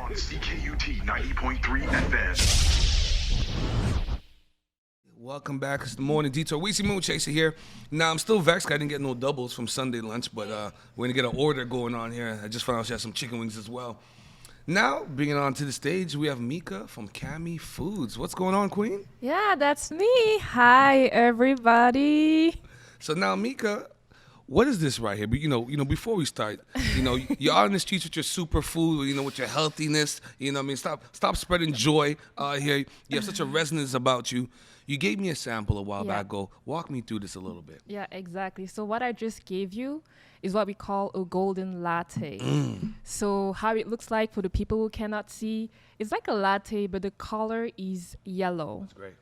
on CKUT 90.3 FM. Welcome back. It's the morning detour. Weezy Moon Chaser here. Now, I'm still vexed. I didn't get no doubles from Sunday lunch, but we're going to get an order going on here. I just found out she has some chicken wings as well. Now, bringing on to the stage, we have Mika from Kamifood. What's going on, Queen? Yeah, that's me. Hi, everybody. So now, Mika, what is this right here? But you know, before we start, you're out in the streets with your superfood, with your healthiness. You know what I mean? Stop spreading joy here. You have such a resonance about you. You gave me a sample a while back ago. Walk me through this a little bit. Yeah, exactly. So what I just gave you is what we call a golden latte. So how it looks like for the people who cannot see, it's like a latte, but the color is yellow. That's great.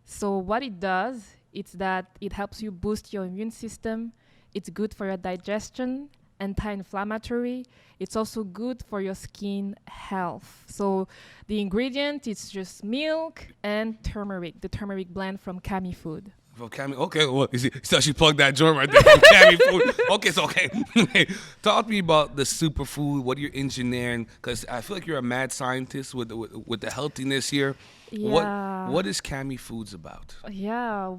So what it does, it's that it helps you boost your immune system. It's good for your digestion, anti-inflammatory. It's also good for your skin health. So the ingredient is just milk and turmeric, the turmeric blend from Kamifood. From okay, well, so she plugged that joint right there from Kamifood. Okay. Talk to me about the superfood, what you're engineering, because I feel like you're a mad scientist with the healthiness here. Yeah. What is Kamifoods about? Yeah,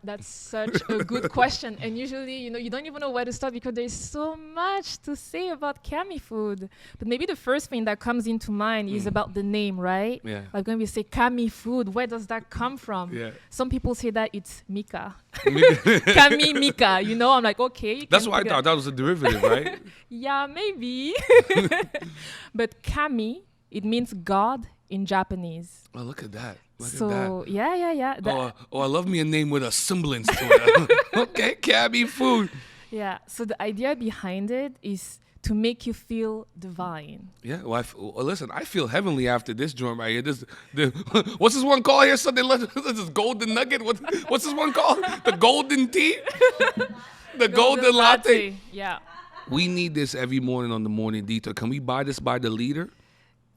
that's such a good question. And usually, you don't even know where to start because there's so much to say about Kamifood. But maybe the first thing that comes into mind is about the name, right? Yeah. Like when we say Kamifood, where does that come from? Yeah. Some people say that it's Mika. Kami Mika, I'm like, okay. That's what I thought. That was a derivative, right? Yeah, maybe. But Kami, it means God in Japanese. Oh, look at that. Look at that. Yeah. I love me a name with a semblance to it. Okay, Kamifood. Yeah, so the idea behind it is to make you feel divine. Yeah, well, listen, I feel heavenly after this joint right here. What's this one called here? This is golden nugget. What's this one called? The golden tea? The golden latte. Yeah. We need this every morning on the morning detour. Can we buy this by the liter?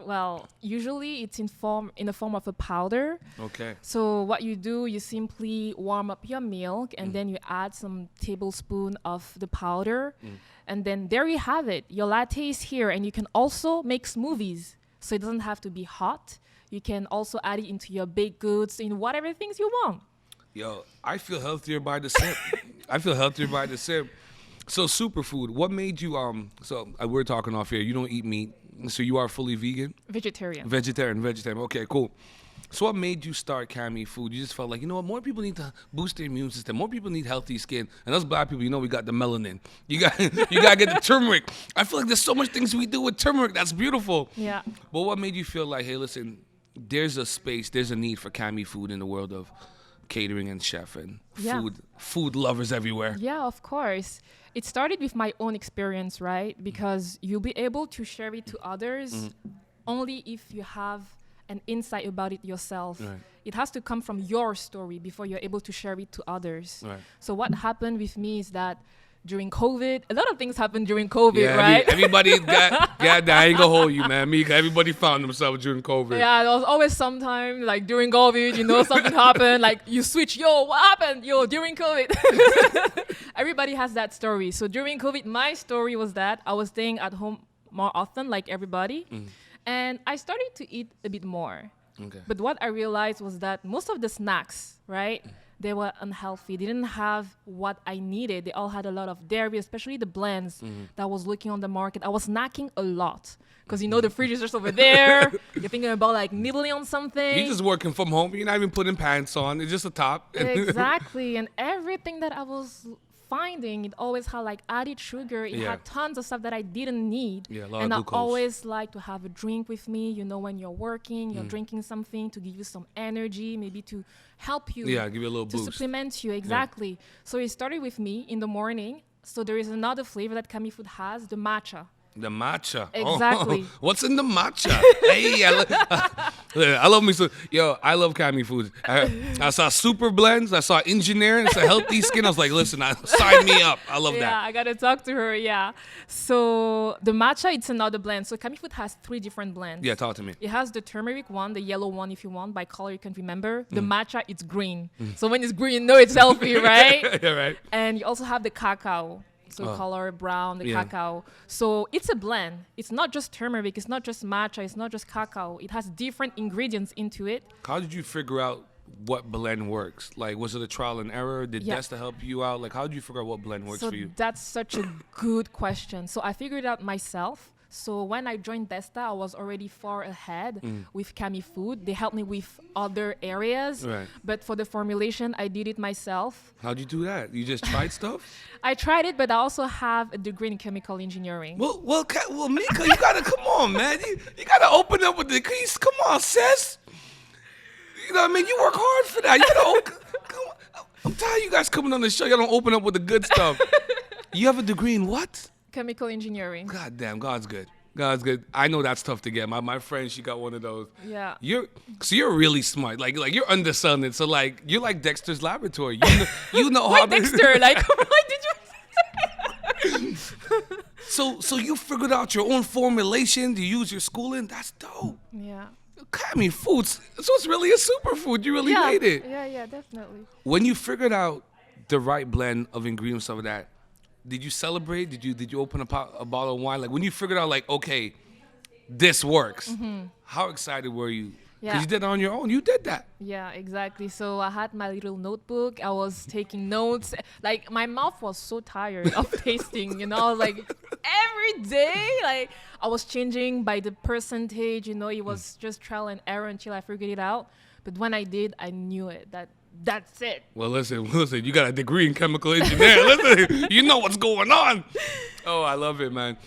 Well, usually it's in the form of a powder. Okay. So what you do, you simply warm up your milk and then you add some tablespoon of the powder. And then there you have it. Your latte is here, and you can also make smoothies. So it doesn't have to be hot. You can also add it into your baked goods, in whatever things you want. Yo, I feel healthier by the sip. So superfood, what made you we're talking off here. You don't eat meat. So you are fully vegan? Vegetarian. Vegetarian. Okay, cool. So what made you start Kamifood? You just felt like, more people need to boost their immune system. More people need healthy skin. And us black people, we got the melanin. You got to get the turmeric. I feel like there's so much things we do with turmeric that's beautiful. Yeah. But what made you feel like, hey, listen, there's a space, there's a need for Kamifood in the world of catering and chef and food lovers everywhere? Yeah, of course. It started with my own experience, right? Because you'll be able to share it to others only if you have an insight about it yourself. Right. It has to come from your story before you're able to share it to others. Right. So what happened with me is that during COVID, a lot of things happened during COVID, right? Everybody got I ain't gonna hold you, man. Mika, everybody found themselves during COVID. Yeah, there was always some time, like during COVID, something happened, like you switch, what happened? During COVID. Everybody has that story. So during COVID, my story was that I was staying at home more often, like everybody. And I started to eat a bit more. Okay. But what I realized was that most of the snacks, right, they were unhealthy. They didn't have what I needed. They all had a lot of dairy, especially the blends that I was looking on the market. I was snacking a lot because, the fridge is just over there. You're thinking about like nibbling on something. You're just working from home. You're not even putting pants on. It's just a top. Exactly. And everything that I was finding, it always had like added sugar. It had tons of stuff that I didn't need. Yeah, a lot and of I glucose. always like to have a drink with me. When you're working, you're drinking something to give you some energy, maybe to help you. Yeah, give you a little boost. To supplement you, exactly. Yeah. So it started with me in the morning. So there is another flavor that Kamifood has, the matcha. The matcha. Exactly. Oh, what's in the matcha? Hey, I love me some. Yo, I love Kamifood. I saw super blends. I saw engineering. It's a healthy skin. I was like, listen, sign me up. I love that. Yeah, I got to talk to her. Yeah. So the matcha, it's another blend. So Kamifood has 3 different blends. Yeah, talk to me. It has the turmeric one, the yellow one if you want. By color, you can remember. The matcha, it's green. So when it's green, it's healthy, right? Yeah, right. And you also have the cacao. so color brown, the Yeah. cacao. So it's a blend. It's not just turmeric. It's not just matcha. It's not just cacao. It has different ingredients into it. How did you figure out what blend works? Like, was it a trial and error? Did Yeah. Desta help you out? Like, how did you figure out what blend works So for you? that's such a good question. So I figured it out myself. So when I joined Desta, I was already far ahead with Kamifood. They helped me with other areas. Right. But for the formulation, I did it myself. How'd you do that? You just tried stuff? I tried it, but I also have a degree in chemical engineering. Well, Mika, you gotta come on, man. You gotta open up with the keys. Come on, sis. You know what I mean? You work hard for that. You gotta come on. I'm tired of you guys coming on the show. Y'all don't open up with the good stuff. You have a degree in what? Chemical engineering. God damn, God's good. God's good. I know that's tough to get. My friend, she got one of those. Yeah. You're really smart. Like you're underselling it. So like you're like Dexter's laboratory. You know how Why Dexter? Like, why did you? So you figured out your own formulation. You use your schooling. That's dope. Yeah. Kamifood. So it's really a superfood. You really made it. Yeah, definitely. When you figured out the right blend of ingredients of that, did you celebrate? Did you open a bottle of wine? Like when you figured out, like, okay, this works. How excited were you? Because Yeah. you did it on your own. You did that. Yeah, exactly. So I had my little notebook. I was taking notes. Like my mouth was so tired of tasting, you know. I was like every day, like I was changing by the percentage, you know. It was just trial and error until I figured it out. But when I did, I knew it. That's it. Well, listen. You got a degree in chemical engineering. Listen, you know what's going on. Oh, I love it, man.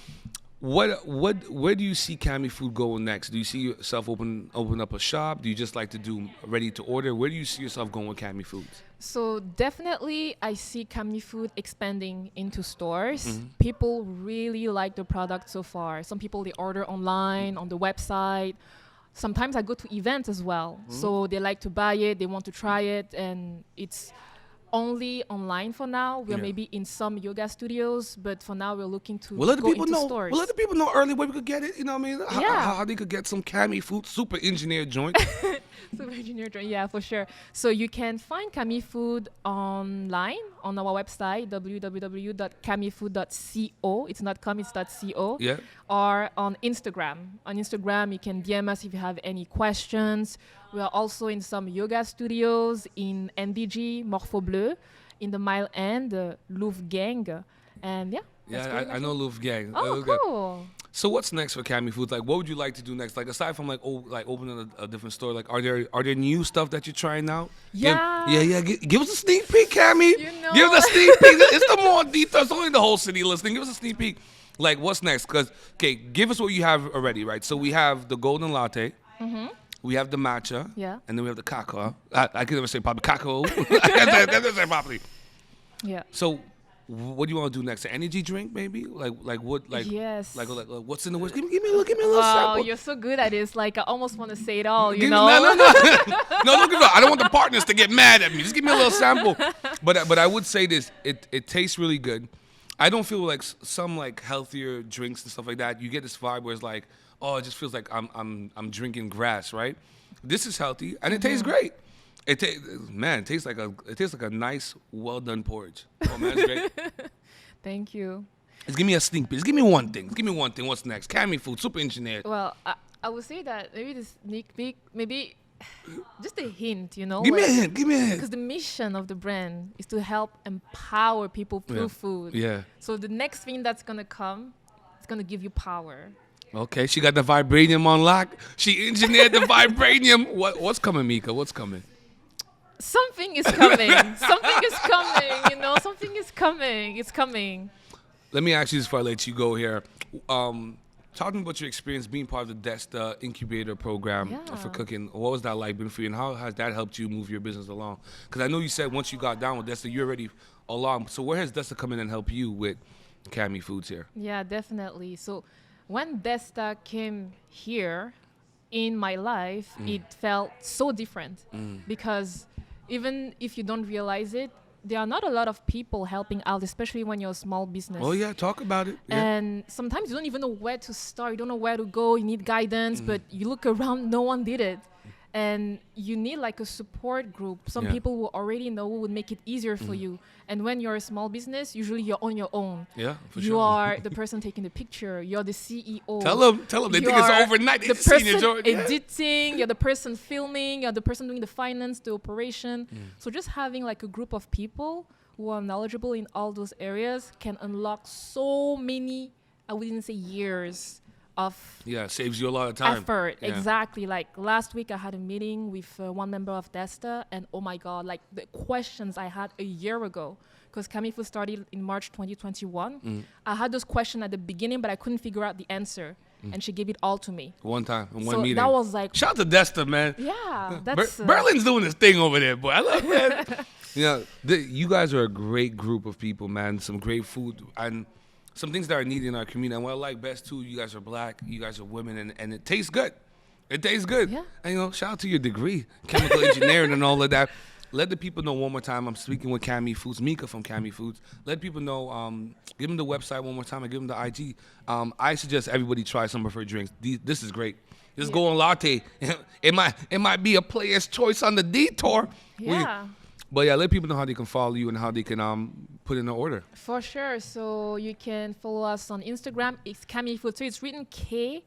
Where do you see Kamifood going next? Do you see yourself open up a shop? Do you just like to do ready to order? Where do you see yourself going with Kamifood? So definitely, I see Kamifood expanding into stores. People really like the product so far. Some people, they order online, on the website. Sometimes I go to events as well. So they like to buy it, they want to try it, and it's only online for now. We're maybe in some yoga studios, but for now we're looking to Well, let the go people into know. stores. Well, let the people know early where we could get it. You know what I mean? Yeah. How they could get some Kamifood super engineered joint. Super engineer drink, yeah, for sure. So you can find Kamifood online on our website, www.kamifood.co. It's not com, it's .co. Yeah. Or on Instagram. On Instagram, you can DM us if you have any questions. We are also in some yoga studios in NDG, Morpho Bleu, in the Mile End, Louvre Gang. And yeah. that's pretty Yeah, I much know it. Louvre Gang. Oh, Okay. cool. So what's next for Kamifood? Like, what would you like to do next? Like, aside from like opening a different store, like, are there new stuff that you're trying out? Yeah. Give us a sneak peek, Kami. You know. Give us a sneak peek. It's the more details. It's only the whole city listening. Give us a sneak peek. Like, what's next? Because, okay, give us what you have already, right? So we have the golden latte. We have the matcha. Yeah. And then we have the cacao. I can never say properly. Cacao. I can't say properly. Yeah. So, what do you want to do next? An energy drink, maybe? Like what? Like Yes. Like what's in the West? Give me a little Wow, sample. you're so good at this. Like, I almost want to say it all, you Give me- know? No. No, don't give up. I don't want the partners to get mad at me. Just give me a little sample. But I would say this: it tastes really good. I don't feel like some like healthier drinks and stuff like that. You get this vibe where it's like, oh, it just feels like I'm drinking grass, right? This is healthy and it tastes great. It tastes like a nice, well done porridge. Oh man, it's great. Thank you. Just give me a sneak peek. Just give me one thing. What's next? Kamifood, super engineered. Well, I would say that maybe the sneak peek, maybe just a hint, you know? Give me a hint. Because the mission of the brand is to help empower people through food. Yeah. So the next thing that's going to come, it's going to give you power. Okay, she got the vibranium on lock. She engineered the vibranium. What's coming, Mika? What's coming? Something is coming. Something is coming, you know? Something is coming. It's coming. Let me ask you this before I let you go here. Talking about your experience being part of the Desta incubator program for cooking, what was that like been for you, and how has that helped you move your business along? Because I know you said once you got down with Desta, you're already along. So where has Desta come in and help you with Kamifoods here? Yeah, definitely. So when Desta came here in my life, it felt so different because even if you don't realize it, there are not a lot of people helping out, especially when you're a small business. Oh yeah, talk about it. Yeah. And sometimes you don't even know where to start. You don't know where to go. You need guidance, but you look around, no one did it. And you need like a support group. Some people who already know would make it easier for you. And when you're a small business, usually you're on your own. Yeah, for you sure. are the person taking the picture. You're the CEO. Tell them. They You think it's are overnight. The It's senior person George. editing. You're the person filming. You're the person doing the finance, the operation. So just having like a group of people who are knowledgeable in all those areas can unlock so many, I wouldn't say years of saves you a lot of time. effort. Yeah. Exactly. Like last week I had a meeting with one member of Desta, and oh my God, like the questions I had a year ago, because Kamifood started in March 2021. I had those questions at the beginning, but I couldn't figure out the answer. And she gave it all to me. One time, in one So meeting. that was like, Shout out to Desta, man. yeah, that's Berlin's doing his thing over there, boy. I love that. You guys are a great group of people, man. Some great food and some things that are needed in our community. And what I like best too, you guys are black, you guys are women, and it tastes good. It tastes good. Yeah. And shout out to your degree, chemical engineering and all of that. Let the people know one more time. I'm speaking with Kamifoods, Mika from Kamifoods. Let people know. Give them the website one more time and give them the IG. I suggest everybody try some of her drinks. This is great. Just Golden Latte. It might be a player's choice on the Detour. yeah. But let people know how they can follow you and how they can put in an order. For sure. So you can follow us on Instagram. It's Kamifood. So it's written KAMI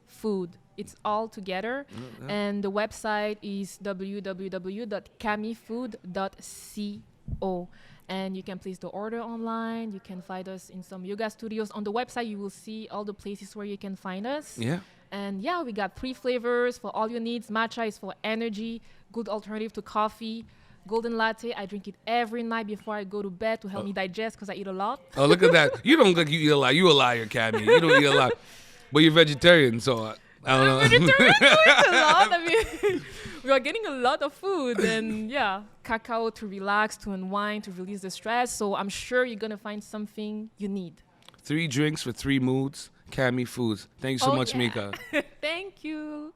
Food. It's all together. And the website is www.kamifood.co. And you can place the order online. You can find us in some yoga studios. On the website, you will see all the places where you can find us. Yeah. And we got 3 flavors for all your needs. Matcha is for energy, good alternative to coffee. Golden latte, I drink it every night before I go to bed to help me digest because I eat a lot. Oh, look at that. You don't look like you eat a lot. You a liar, Cammy. You don't eat a lot. But you're vegetarian, so I don't know. Vegetarian, so it's a lot. I mean, we are getting a lot of food. And cacao to relax, to unwind, to release the stress. So I'm sure you're going to find something you need. 3 drinks for 3 moods. Kamifoods. Thanks so much, Mika. Thank you.